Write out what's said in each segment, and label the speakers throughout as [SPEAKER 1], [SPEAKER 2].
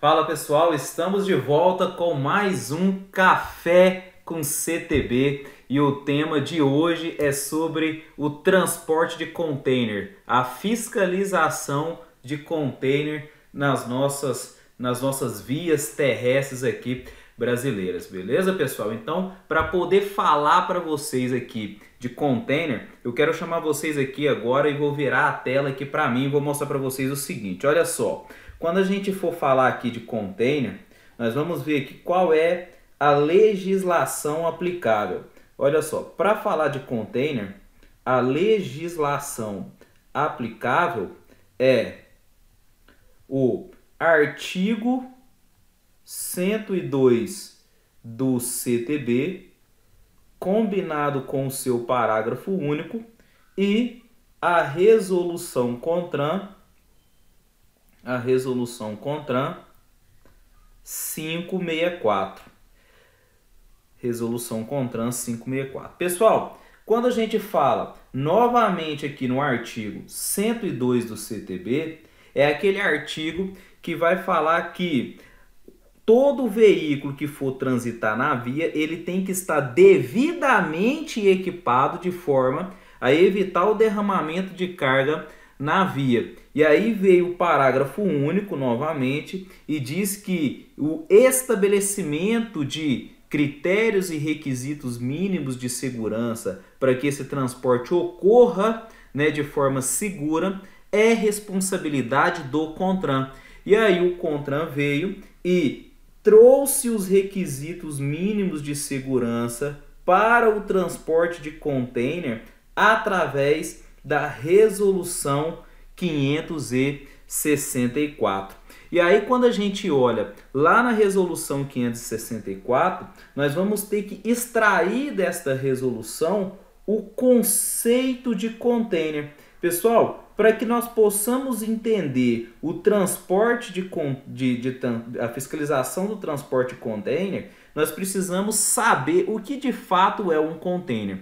[SPEAKER 1] Fala pessoal, estamos de volta com mais um Café com CTB e o tema de hoje é sobre o transporte de container, a fiscalização de container nas nossas vias terrestres aqui brasileiras, beleza pessoal? Então, para poder falar para vocês aqui de container, eu quero chamar vocês aqui agora e vou virar a tela aqui para mim e vou mostrar para vocês o seguinte, olha só. Quando a gente for falar aqui de container, nós vamos ver aqui qual é a legislação aplicável. Olha só, para falar de container, a legislação aplicável é o artigo 102 do CTB, combinado com o seu parágrafo único, e a resolução CONTRAN 564. Resolução CONTRAN 564. Pessoal, quando a gente fala novamente aqui no artigo 102 do CTB, é aquele artigo que vai falar que todo veículo que for transitar na via, ele tem que estar devidamente equipado de forma a evitar o derramamento de carga na via. E aí veio o parágrafo único novamente e diz que o estabelecimento de critérios e requisitos mínimos de segurança para que esse transporte ocorra, de forma segura é responsabilidade do CONTRAN. E aí o CONTRAN veio e trouxe os requisitos mínimos de segurança para o transporte de container através da resolução 564. E aí quando a gente olha lá na resolução 564, nós vamos ter que extrair desta resolução o conceito de container. Pessoal, para que nós possamos entender o transporte a fiscalização do transporte de container, nós precisamos saber o que de fato é um container.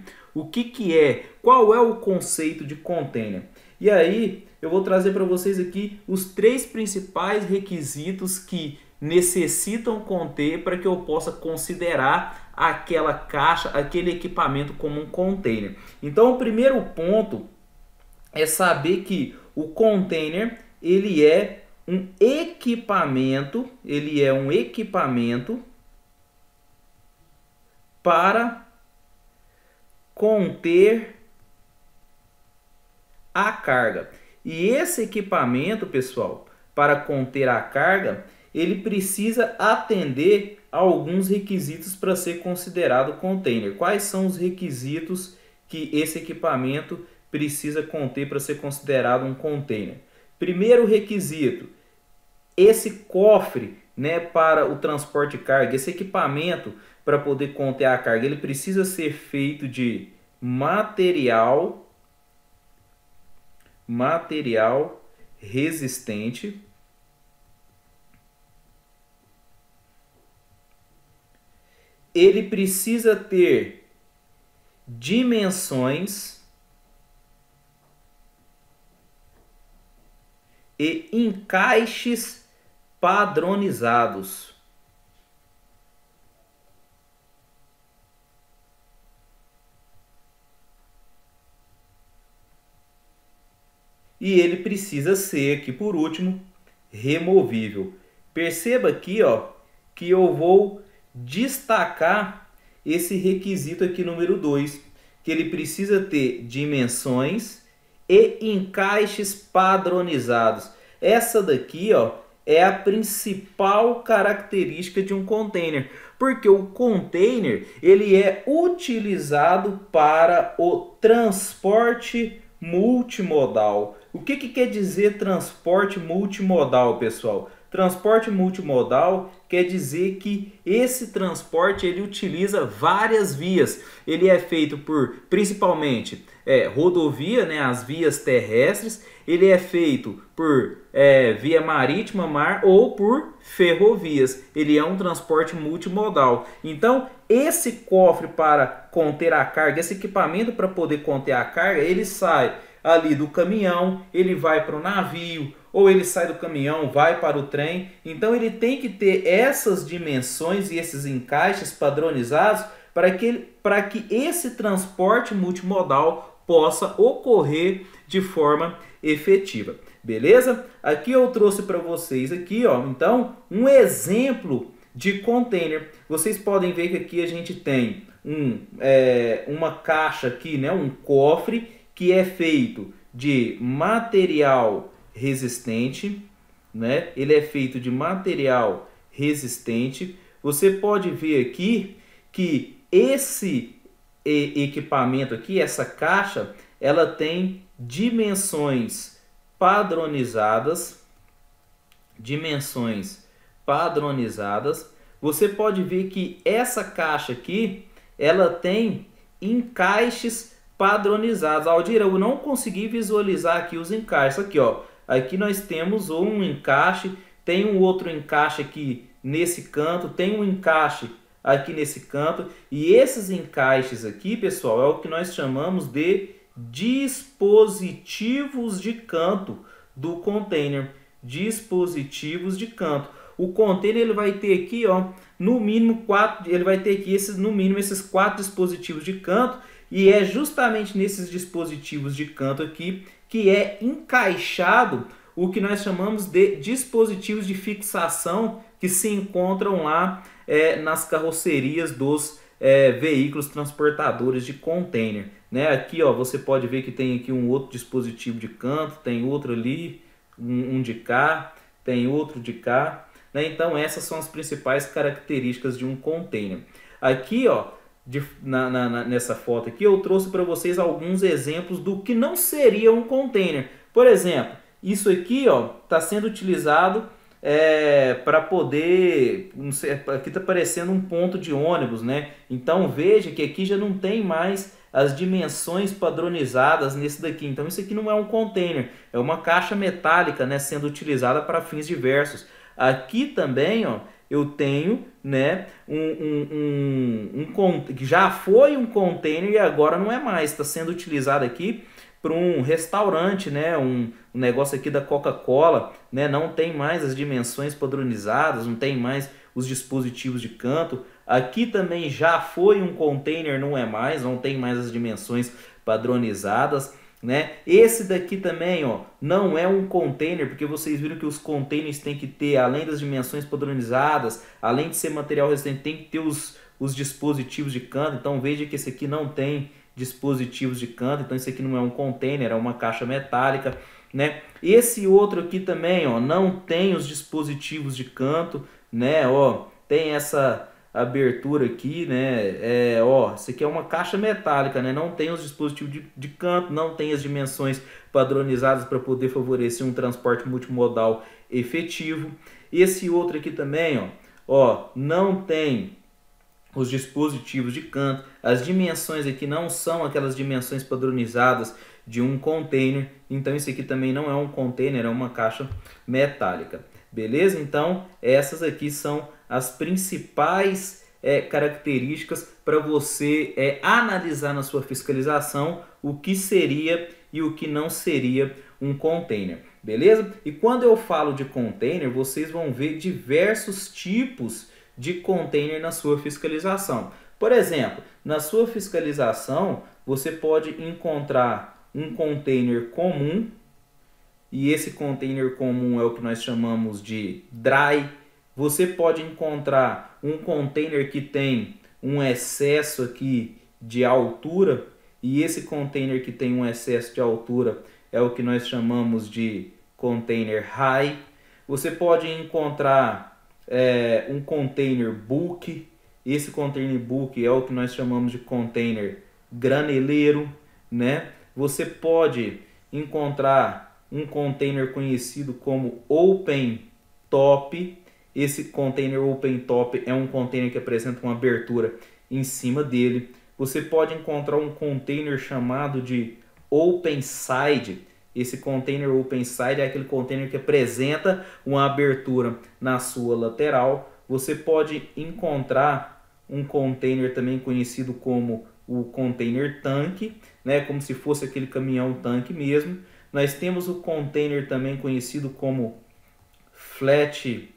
[SPEAKER 1] Qual é o conceito de container? E aí eu vou trazer para vocês aqui os 3 principais requisitos que necessitam conter para que eu possa considerar aquela caixa, aquele equipamento como um container. Então o primeiro ponto é saber que o container ele é um equipamento para conter a carga. E esse equipamento, pessoal, para conter a carga, ele precisa atender a alguns requisitos para ser considerado container. Quais são os requisitos que esse equipamento precisa conter para ser considerado um container? Primeiro requisito, esse cofre, para o transporte de carga, esse equipamento para poder conter a carga, ele precisa ser feito de material resistente, ele precisa ter dimensões e encaixes padronizados. E ele precisa ser, aqui por último, removível. Perceba aqui, que eu vou destacar esse requisito aqui número 2, que ele precisa ter dimensões e encaixes padronizados. Essa daqui, é a principal característica de um container, porque o container ele é utilizado para o transporte multimodal. O que quer dizer transporte multimodal, pessoal? Transporte multimodal quer dizer que esse transporte ele utiliza várias vias. Ele é feito por principalmente rodovia, as vias terrestres. Ele é feito por via marítima, mar ou por ferrovias. Ele é um transporte multimodal. Então, esse cofre para conter a carga, esse equipamento para poder conter a carga, ele sai ali do caminhão, ele vai para o navio ou ele sai do caminhão, vai para o trem. Então ele tem que ter essas dimensões e esses encaixes padronizados para que esse transporte multimodal possa ocorrer de forma efetiva. Beleza? Aqui eu trouxe para vocês aqui, ó, então, um exemplo de container. Vocês podem ver que aqui a gente tem uma caixa aqui, né, um cofre que é feito de material resistente, né? Ele é feito de material resistente. Você pode ver aqui que esse equipamento aqui, essa caixa, ela tem dimensões padronizadas, Você pode ver que essa caixa aqui, ela tem encaixes padronizados. Aldir, eu não consegui visualizar aqui os encaixes. Aqui, ó. Aqui nós temos um encaixe, tem um outro encaixe aqui nesse canto, tem um encaixe aqui nesse canto. E esses encaixes aqui, pessoal, é o que nós chamamos de dispositivos de canto do container. Dispositivos de canto. O container ele vai ter aqui, ó, no mínimo esses 4 dispositivos de canto, e é justamente nesses dispositivos de canto aqui que é encaixado o que nós chamamos de dispositivos de fixação que se encontram lá nas carrocerias dos veículos transportadores de container, né? Aqui, ó, você pode ver que tem aqui um outro dispositivo de canto, tem outro ali, um de cá, tem outro de cá, né? Então essas são as principais características de um container. Aqui, ó, nessa foto aqui eu trouxe para vocês alguns exemplos do que não seria um container. Por exemplo, isso aqui, ó, está sendo utilizado para poder, não sei, aqui está parecendo um ponto de ônibus, né? Então veja que aqui já não tem mais as dimensões padronizadas nesse daqui. Então isso aqui não é um container, é uma caixa metálica, né, sendo utilizada para fins diversos. Aqui também, ó, eu tenho, né, que já foi um container e agora não é mais, está sendo utilizado aqui para um restaurante, né, um negócio aqui da Coca-Cola, né, não tem mais as dimensões padronizadas, não tem mais os dispositivos de canto. Aqui também já foi um container, não é mais, não tem mais as dimensões padronizadas, né? Esse daqui também, ó, não é um container, porque vocês viram que os containers tem que ter, além das dimensões padronizadas, além de ser material resistente, tem que ter os dispositivos de canto. Então veja que esse aqui não tem dispositivos de canto, então esse aqui não é um container, é uma caixa metálica, né? Esse outro aqui também, ó, não tem os dispositivos de canto, né? Ó, tem essa abertura aqui, né? Ó, isso aqui é uma caixa metálica, né? Não tem os dispositivos de canto, não tem as dimensões padronizadas para poder favorecer um transporte multimodal efetivo. Esse outro aqui também, ó, não tem os dispositivos de canto, as dimensões aqui não são aquelas dimensões padronizadas de um container, então isso aqui também não é um container, é uma caixa metálica. Beleza? Então essas aqui são as principais características para você analisar na sua fiscalização o que seria e o que não seria um container. Beleza? E quando eu falo de container, vocês vão ver diversos tipos de container na sua fiscalização. Por exemplo, na sua fiscalização você pode encontrar um container comum, e esse container comum é o que nós chamamos de dry. Você pode encontrar um container que tem um excesso aqui de altura, e esse container que tem um excesso de altura é o que nós chamamos de container high. Você pode encontrar um container bulk. Esse container bulk é o que nós chamamos de container graneleiro, né? Você pode encontrar um container conhecido como open top. Esse container open top é um container que apresenta uma abertura em cima dele. Você pode encontrar um container chamado de open side. Esse container open side é aquele container que apresenta uma abertura na sua lateral. Você pode encontrar um container também conhecido como o container tanque, né, como se fosse aquele caminhão tanque mesmo. Nós temos o container também conhecido como flat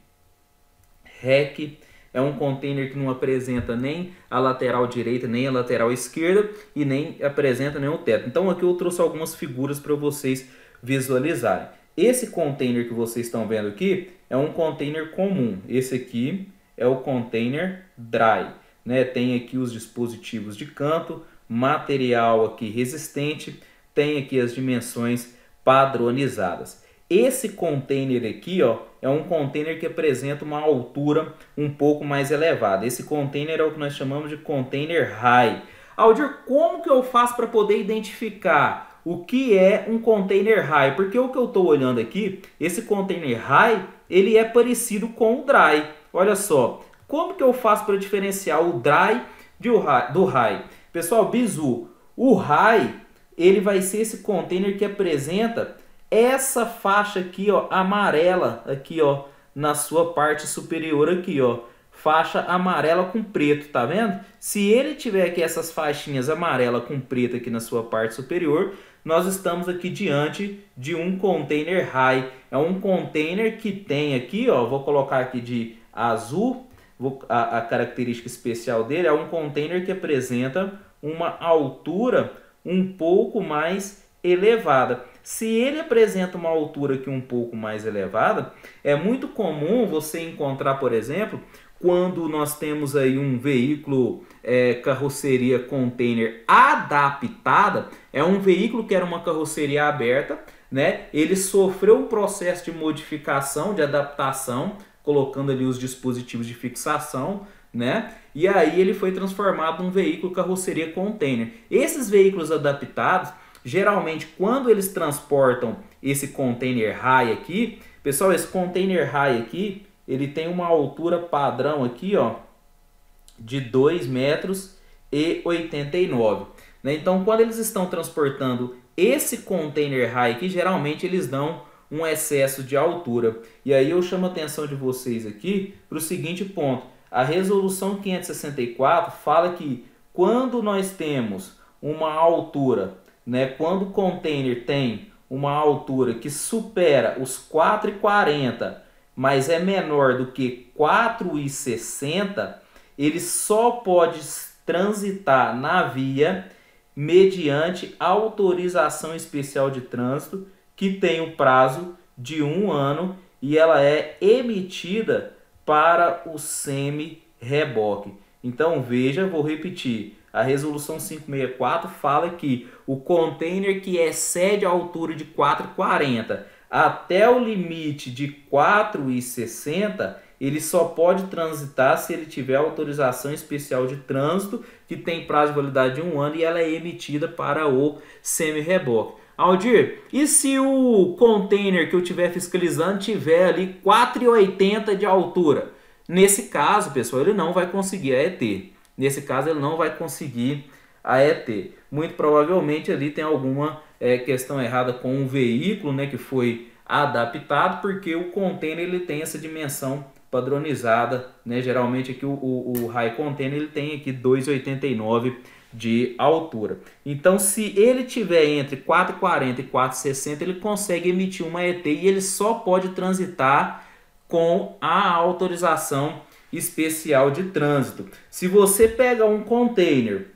[SPEAKER 1] rack. É um container que não apresenta nem a lateral direita, nem a lateral esquerda e nem apresenta nenhum teto. Então aqui eu trouxe algumas figuras para vocês visualizarem. Esse container que vocês estão vendo aqui é um container comum. Esse aqui é o container dry, né? Tem aqui os dispositivos de canto, material aqui resistente, tem aqui as dimensões padronizadas. Esse container aqui, ó, é um container que apresenta uma altura um pouco mais elevada. Esse container é o que nós chamamos de container high. Aldir, como que eu faço para poder identificar o que é um container high? Porque o que eu estou olhando aqui, esse container high, ele é parecido com o dry. Olha só, como que eu faço para diferenciar o dry do high? Pessoal, bizu, o high, ele vai ser esse container que apresenta essa faixa aqui, ó, amarela, aqui, ó, na sua parte superior aqui, ó, faixa amarela com preto, tá vendo? Se ele tiver aqui essas faixinhas amarela com preto aqui na sua parte superior, nós estamos aqui diante de um container high. É um container que tem aqui, ó, vou colocar aqui de azul, a característica especial dele é um container que apresenta uma altura um pouco mais elevada. Se ele apresenta uma altura aqui um pouco mais elevada, é muito comum você encontrar, por exemplo, quando nós temos aí um veículo carroceria container adaptada, é um veículo que era uma carroceria aberta, né? Ele sofreu um processo de modificação, de adaptação, colocando ali os dispositivos de fixação, né? E aí ele foi transformado num veículo carroceria container. Esses veículos adaptados, geralmente, quando eles transportam esse container high aqui, pessoal, esse container high aqui, ele tem uma altura padrão aqui, ó, de 2,89 metros, né? Então, quando eles estão transportando esse container high aqui, geralmente eles dão um excesso de altura. E aí eu chamo a atenção de vocês aqui para o seguinte ponto. A resolução 564 fala que quando nós temos uma altura, né, quando o container tem uma altura que supera os 4,40, mas é menor do que 4,60, ele só pode transitar na via mediante autorização especial de trânsito, que tem o prazo de 1 ano e ela é emitida para o semi-reboque. Então veja, vou repetir, a resolução 564 fala que o container que excede a altura de 4,40 até o limite de 4,60, ele só pode transitar se ele tiver autorização especial de trânsito, que tem prazo de validade de 1 ano e ela é emitida para o semi-reboque. Aldir, e se o container que eu estiver fiscalizando tiver ali 4,80 de altura? Nesse caso, pessoal, ele não vai conseguir a ET. Nesse caso, ele não vai conseguir a ET. Muito provavelmente ali tem alguma questão errada com o veículo, né, que foi adaptado, porque o container ele tem essa dimensão padronizada, né? Geralmente aqui o high container ele tem aqui 2,89 de altura. Então, se ele tiver entre 4,40 e 4,60, ele consegue emitir uma ET e ele só pode transitar com a autorização especial de trânsito. Se você pega um container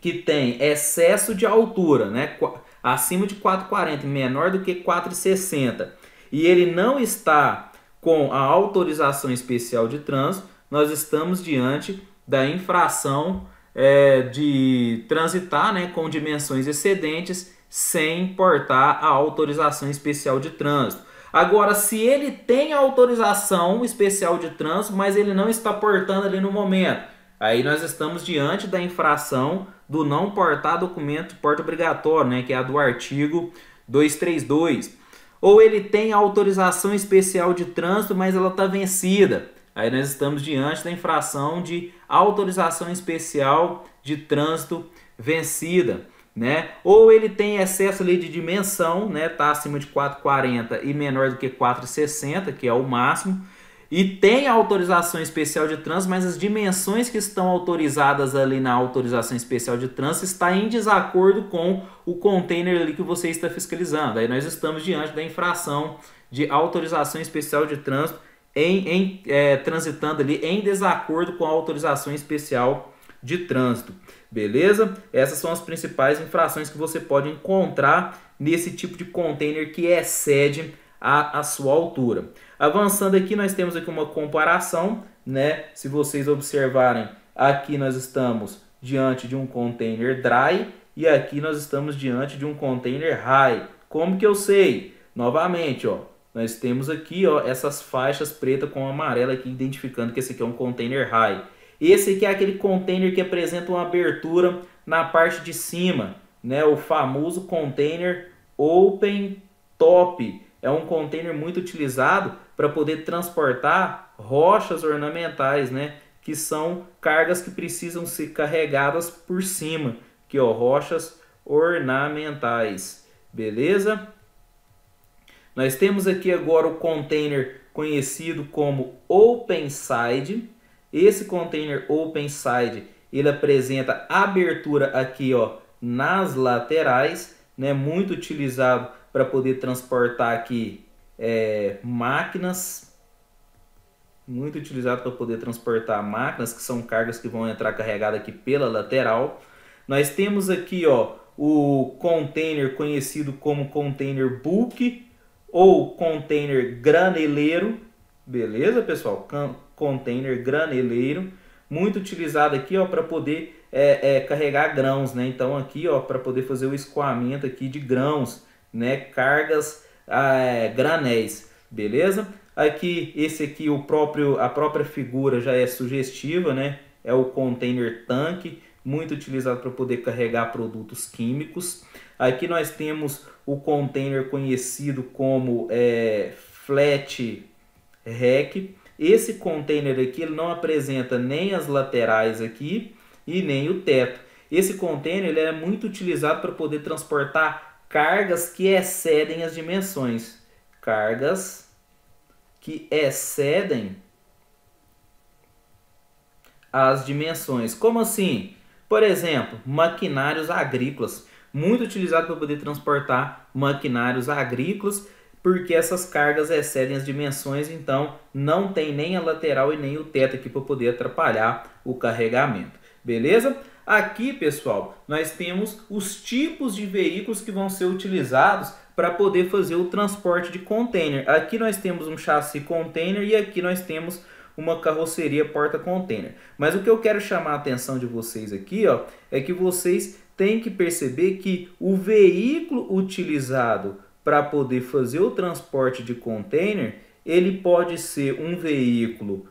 [SPEAKER 1] que tem excesso de altura, né, acima de 4,40 e menor do que 4,60, e ele não está com a autorização especial de trânsito, nós estamos diante da infração de transitar, né, com dimensões excedentes sem portar a autorização especial de trânsito. Agora, se ele tem a autorização especial de trânsito, mas ele não está portando ali no momento, aí nós estamos diante da infração do não portar documento de porte obrigatório, né, que é a do artigo 232. Ou ele tem a autorização especial de trânsito, mas ela está vencida. Aí nós estamos diante da infração de autorização especial de trânsito vencida, né? Ou ele tem excesso ali de dimensão, né? Tá acima de 4,40 e menor do que 4,60, que é o máximo. e tem a autorização especial de trânsito, mas as dimensões que estão autorizadas ali na autorização especial de trânsito está em desacordo com o container ali que você está fiscalizando. Aí nós estamos diante da infração de autorização especial de trânsito transitando ali em desacordo com a autorização especial de trânsito. Beleza? Essas são as principais infrações que você pode encontrar nesse tipo de container que excede a sua altura. Avançando aqui, nós temos aqui uma comparação, né? Se vocês observarem, aqui nós estamos diante de um container dry e aqui nós estamos diante de um container high. Como que eu sei? Novamente, ó, nós temos aqui, ó, essas faixas preta com amarela aqui identificando que esse aqui é um container high. Esse aqui é aquele container que apresenta uma abertura na parte de cima, né? O famoso container open top. É um container muito utilizado para poder transportar rochas ornamentais, né? Que são cargas que precisam ser carregadas por cima. Aqui, ó, rochas ornamentais. Beleza? Nós temos aqui agora o container conhecido como open side. Esse container open side, ele apresenta abertura aqui, ó, nas laterais, né? Muito utilizado para poder transportar aqui máquinas, muito utilizado para poder transportar máquinas, que são cargas que vão entrar carregadas aqui pela lateral. Nós temos aqui, ó, o container conhecido como container bulk ou container graneleiro. Beleza, pessoal? Container graneleiro, muito utilizado aqui, ó, para poder carregar grãos, né? Então aqui, ó, para poder fazer o escoamento aqui de grãos, né? Cargas granéis, beleza? Aqui, esse aqui, a própria figura já é sugestiva, né? É o container tanque, muito utilizado para poder carregar produtos químicos. Aqui nós temos o container conhecido como flat rack. Esse container aqui, ele não apresenta nem as laterais aqui e nem o teto. Esse container ele é muito utilizado para poder transportar cargas que excedem as dimensões. Cargas que excedem as dimensões. Como assim? Por exemplo, maquinários agrícolas. Muito utilizado para poder transportar maquinários agrícolas, porque essas cargas excedem as dimensões, então não tem nem a lateral e nem o teto aqui para poder atrapalhar o carregamento. Beleza? Aqui, pessoal, nós temos os tipos de veículos que vão ser utilizados para poder fazer o transporte de container. Aqui nós temos um chassi container e aqui nós temos uma carroceria porta-container. Mas o que eu quero chamar a atenção de vocês aqui, ó, é que vocês têm que perceber que o veículo utilizado para poder fazer o transporte de container, ele pode ser um veículo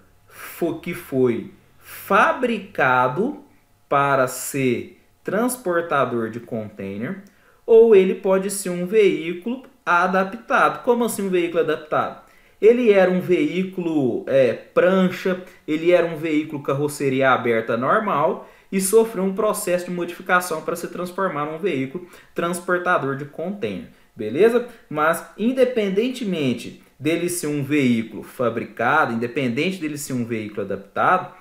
[SPEAKER 1] que foi fabricado para ser transportador de container, ou ele pode ser um veículo adaptado. Como assim um veículo adaptado? Ele era um veículo prancha, ele era um veículo carroceria aberta normal e sofreu um processo de modificação para se transformar num veículo transportador de container. Beleza? Mas independentemente dele ser um veículo fabricado, independente dele ser um veículo adaptado,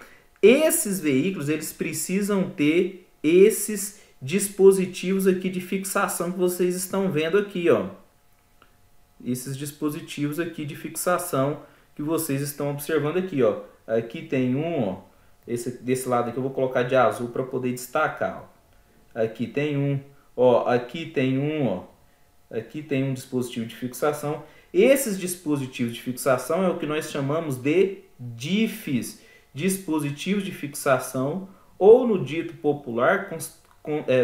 [SPEAKER 1] esses veículos eles precisam ter esses dispositivos aqui de fixação que vocês estão vendo aqui, ó. Esses dispositivos aqui de fixação que vocês estão observando aqui, ó. Aqui tem um, ó. Desse lado aqui eu vou colocar de azul para poder destacar, ó. Aqui tem um, ó. Aqui tem um, ó. Aqui tem um dispositivo de fixação. Esses dispositivos de fixação é o que nós chamamos de DIFs, dispositivos de fixação, ou no dito popular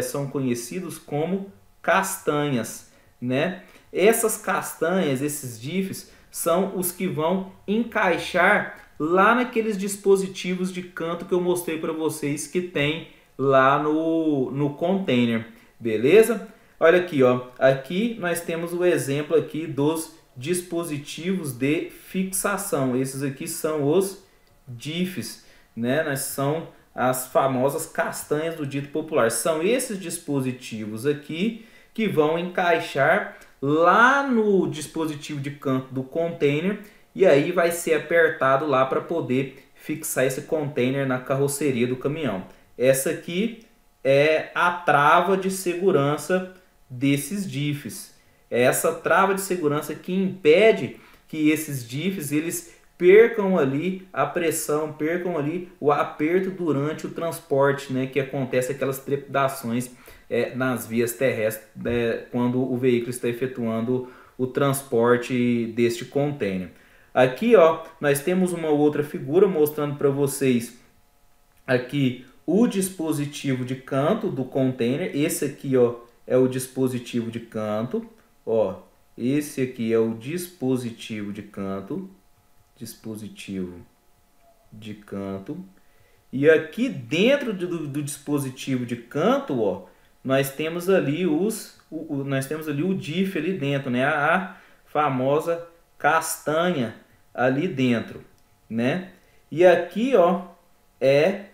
[SPEAKER 1] são conhecidos como castanhas, né? Essas castanhas, esses DIFs, são os que vão encaixar lá naqueles dispositivos de canto que eu mostrei para vocês que tem lá no container, beleza? Olha aqui, ó. Aqui nós temos o exemplo aqui dos dispositivos de fixação. Esses aqui são os DIFs, né? São as famosas castanhas do dito popular. São esses dispositivos aqui que vão encaixar lá no dispositivo de canto do container e aí vai ser apertado lá para poder fixar esse container na carroceria do caminhão. Essa aqui é a trava de segurança desses diffs. É essa trava de segurança que impede que esses diffs eles percam ali a pressão, percam ali o aperto durante o transporte, né, que acontece aquelas trepidações nas vias terrestres quando o veículo está efetuando o transporte deste container. Aqui, ó, nós temos uma outra figura mostrando para vocês aqui o dispositivo de canto do container. Esse aqui, ó, é o dispositivo de canto, ó. Esse aqui é o dispositivo de canto, E aqui dentro do dispositivo de canto, ó, nós temos ali o diff ali dentro, né? A famosa castanha ali dentro, né? E aqui, ó, é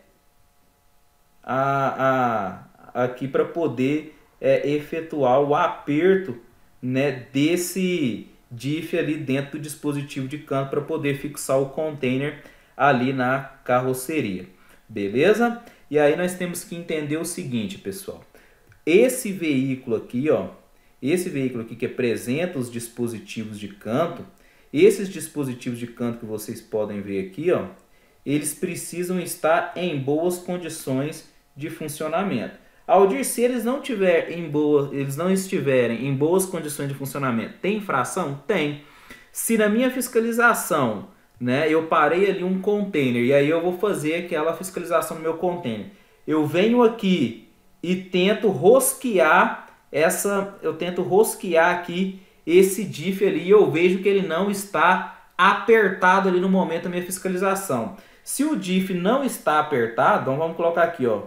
[SPEAKER 1] aqui para poder efetuar o aperto, né, desse diff ali dentro do dispositivo de canto para poder fixar o container ali na carroceria, beleza? E aí nós temos que entender o seguinte, pessoal. Esse veículo aqui, ó, que apresenta os dispositivos de canto, esses dispositivos de canto que vocês podem ver aqui, ó, eles precisam estar em boas condições de funcionamento. Aldir, se eles não estiverem em boas condições de funcionamento, tem infração? Tem. Se na minha fiscalização, né, eu parei ali um container e aí eu vou fazer aquela fiscalização no meu container, eu venho aqui e tento rosquear aqui esse diff ali e eu vejo que ele não está apertado ali no momento da minha fiscalização. Se o diff não está apertado, então vamos colocar aqui, ó,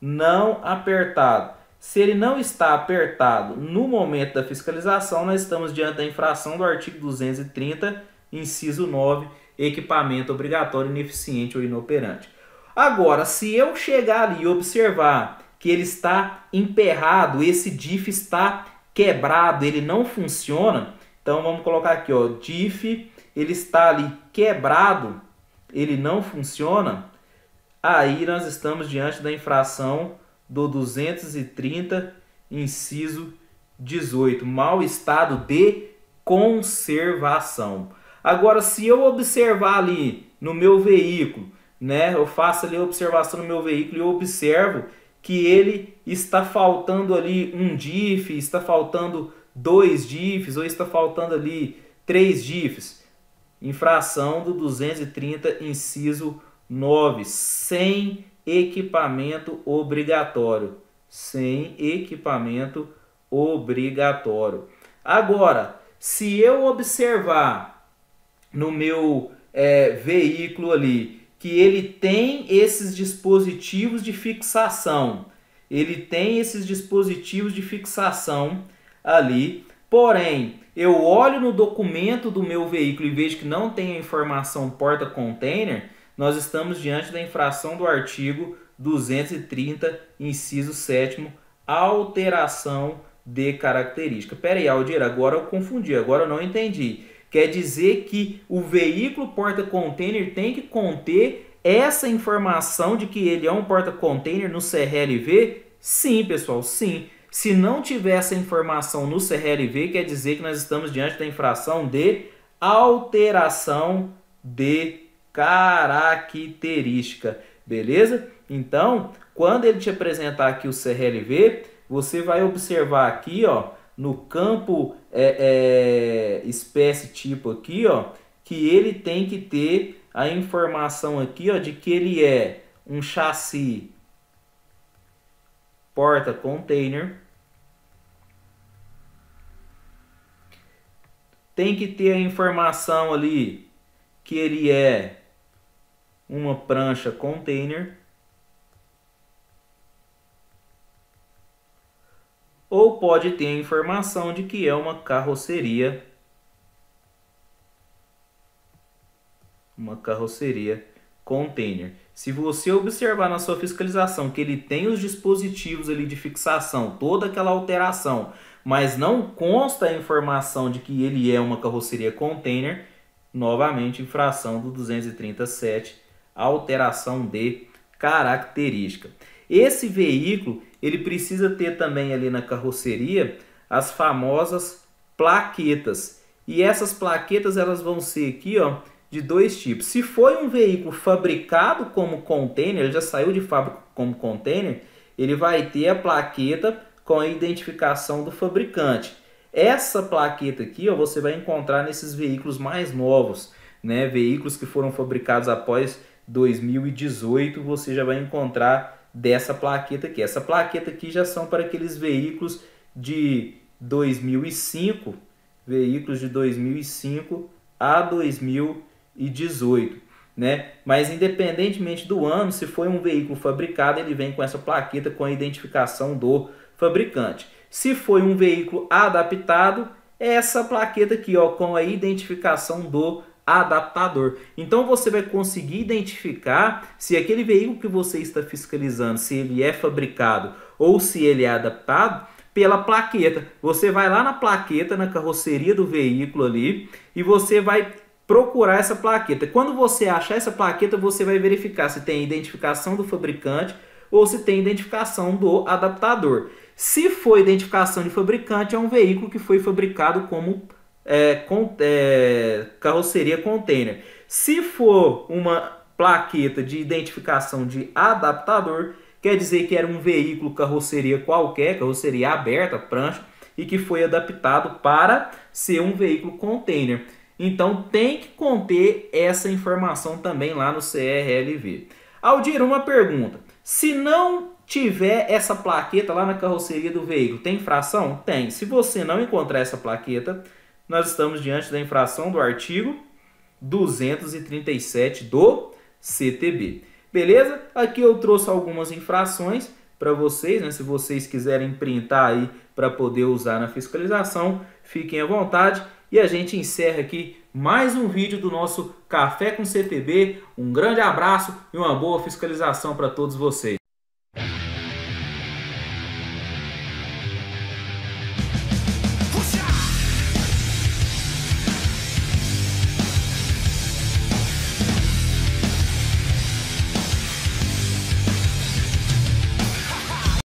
[SPEAKER 1] não apertado. Se ele não está apertado no momento da fiscalização, nós estamos diante da infração do artigo 230, inciso 9, equipamento obrigatório ineficiente ou inoperante. Agora, se eu chegar ali e observar que ele está emperrado, esse diff está quebrado, ele não funciona, então vamos colocar aqui, ó, diff, ele está ali quebrado, ele não funciona, aí nós estamos diante da infração do 230, inciso 18, mau estado de conservação. Agora, se eu observar ali no meu veículo, né, eu faço ali a observação no meu veículo e eu observo que ele está faltando ali um diff, está faltando 2 diffs, ou está faltando ali 3 diffs. Infração do 230, inciso 9, sem equipamento obrigatório. Sem equipamento obrigatório. Agora, se eu observar no meu veículo ali que ele tem esses dispositivos de fixação, ali, porém, eu olho no documento do meu veículo e vejo que não tem a informação porta-container, nós estamos diante da infração do artigo 230, inciso 7º, alteração de característica. Pera aí, Aldir, agora eu confundi, agora eu não entendi. Quer dizer que o veículo porta-container tem que conter essa informação de que ele é um porta-container no CRLV? Sim, pessoal, sim. Se não tiver essa informação no CRLV, quer dizer que nós estamos diante da infração de alteração de característica, beleza? Então, quando ele te apresentar aqui o CRLV, você vai observar aqui, ó, no campo espécie tipo aqui, ó, que ele tem que ter a informação aqui, ó, de que ele é um chassi porta-container. Tem que ter a informação ali que ele é uma prancha container. Ou pode ter a informação de que é uma carroceria container. Se você observar na sua fiscalização que ele tem os dispositivos ali de fixação, toda aquela alteração, mas não consta a informação de que ele é uma carroceria container, novamente infração do 237, alteração de característica. Esse veículo, ele precisa ter também ali na carroceria as famosas plaquetas. E essas plaquetas, elas vão ser aqui, ó, de dois tipos. Se foi um veículo fabricado como container, ele já saiu de fábrica como container, ele vai ter a plaqueta com a identificação do fabricante. Essa plaqueta aqui, ó, você vai encontrar nesses veículos mais novos, né? Veículos que foram fabricados após 2018, você já vai encontrar dessa plaqueta aqui. Essa plaqueta aqui já são para aqueles veículos de 2005, veículos de 2005 a 2018, né? Mas independentemente do ano, se foi um veículo fabricado, ele vem com essa plaqueta com a identificação do fabricante. Se foi um veículo adaptado, é essa plaqueta aqui, ó, com a identificação do adaptador. Então você vai conseguir identificar se aquele veículo que você está fiscalizando, se ele é fabricado ou se ele é adaptado, pela plaqueta. Você vai lá na plaqueta, na carroceria do veículo ali, e você vai procurar essa plaqueta. Quando você achar essa plaqueta, você vai verificar se tem identificação do fabricante ou se tem identificação do adaptador. Se for identificação de fabricante, é um veículo que foi fabricado como carroceria container. Se for uma plaqueta de identificação de adaptador, quer dizer que era um veículo carroceria qualquer, carroceria aberta, prancha, e que foi adaptado para ser um veículo container. Então tem que conter essa informação também lá no CRLV. Aldir, uma pergunta. Se não tiver essa plaqueta lá na carroceria do veículo, tem infração? Tem. Se você não encontrar essa plaqueta, nós estamos diante da infração do artigo 237 do CTB. Beleza? Aqui eu trouxe algumas infrações para vocês, né? Se vocês quiserem printar aí para poder usar na fiscalização, fiquem à vontade. E a gente encerra aqui mais um vídeo do nosso Café com CTB. Um grande abraço e uma boa fiscalização para todos vocês.